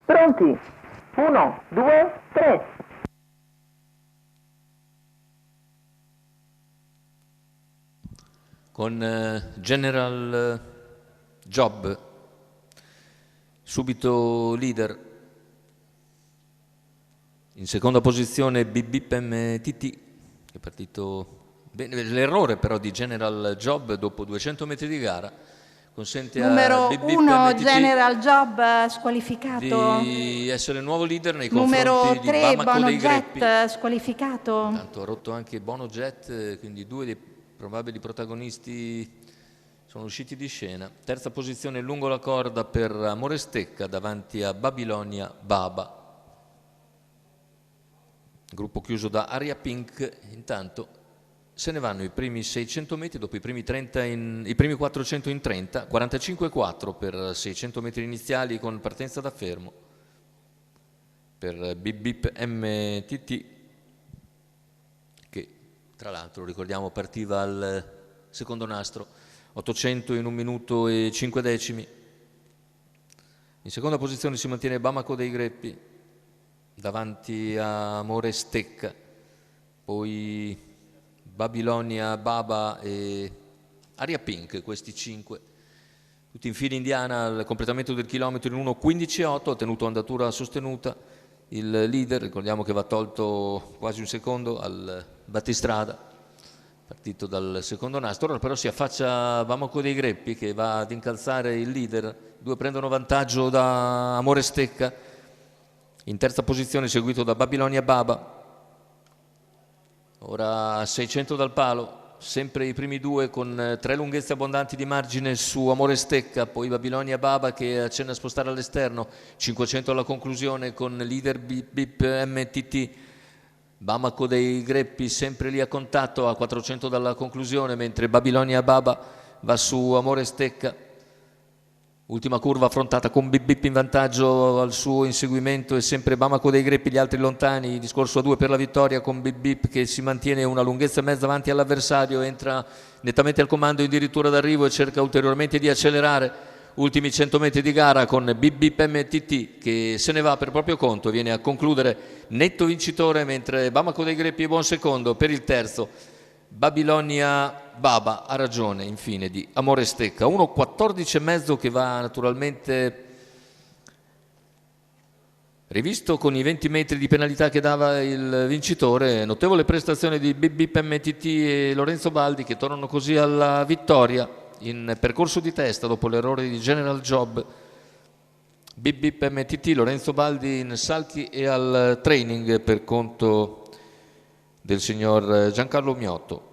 Pronti? 1, 2, 3. Con General Job, subito leader. In seconda posizione BBIP MTT, che è partito bene. L'errore però di General Job dopo 200 metri di gara consente numero a BBIP 1 MTT General Job squalificato. di essere il nuovo leader nei Numero confronti 3 di Bamako Bono dei Greppi. Jet squalificato. Intanto ha rotto anche Bono Jet, quindi due dei probabili protagonisti sono usciti di scena. Terza posizione lungo la corda per Amore Stecca davanti a Babilonia Baba. Gruppo chiuso da Aria Pink. Intanto se ne vanno i primi 600 metri dopo i primi 400 in 30, 45,4 per 600 metri iniziali con partenza da fermo per BBIP MTT, che tra l'altro ricordiamo partiva al secondo nastro, 800 in 1 minuto e 5 decimi. In seconda posizione si mantiene Bamako dei Greppi davanti a Amore Stecca, poi Babilonia Baba e Aria Pink, questi 5. Tutti in fila indiana al completamento del chilometro in 1.15,8, ha tenuto andatura sostenuta. Il leader, ricordiamo che va tolto quasi un secondo al battistrada, partito dal secondo nastro. Ora però si affaccia Bamako dei Greppi che va ad incalzare il leader. Due prendono vantaggio da Amore Stecca, in terza posizione seguito da Babilonia Baba. Ora a 600 dal palo, sempre i primi due con 3 lunghezze abbondanti di margine su Amore Stecca, poi Babilonia Baba che accenna a spostare all'esterno, 500 alla conclusione con leader BBIP MTT. Bamako dei Greppi sempre lì a contatto a 400 dalla conclusione, mentre Babilonia Baba va su Amore Stecca. Ultima curva affrontata con BBIP in vantaggio al suo inseguimento e sempre Bamako dei Greppi, gli altri lontani. Discorso a 2 per la vittoria con BBIP che si mantiene una lunghezza e mezza avanti all'avversario, entra nettamente al comando addirittura d'arrivo e cerca ulteriormente di accelerare. Ultimi 100 metri di gara con BBIP MTT che se ne va per proprio conto, viene a concludere netto vincitore, mentre Bamako dei Greppi è buon secondo. Per il terzo Babilonia Baba ha ragione infine di Amore Stecca, 1.14,5 che va naturalmente rivisto con i 20 metri di penalità che dava il vincitore. Notevole prestazione di BBIP MTT e Lorenzo Baldi che tornano così alla vittoria in percorso di testa dopo l'errore di General Job. BBIP MTT, Lorenzo Baldi in salchi e al training per conto del signor Giancarlo Miotto.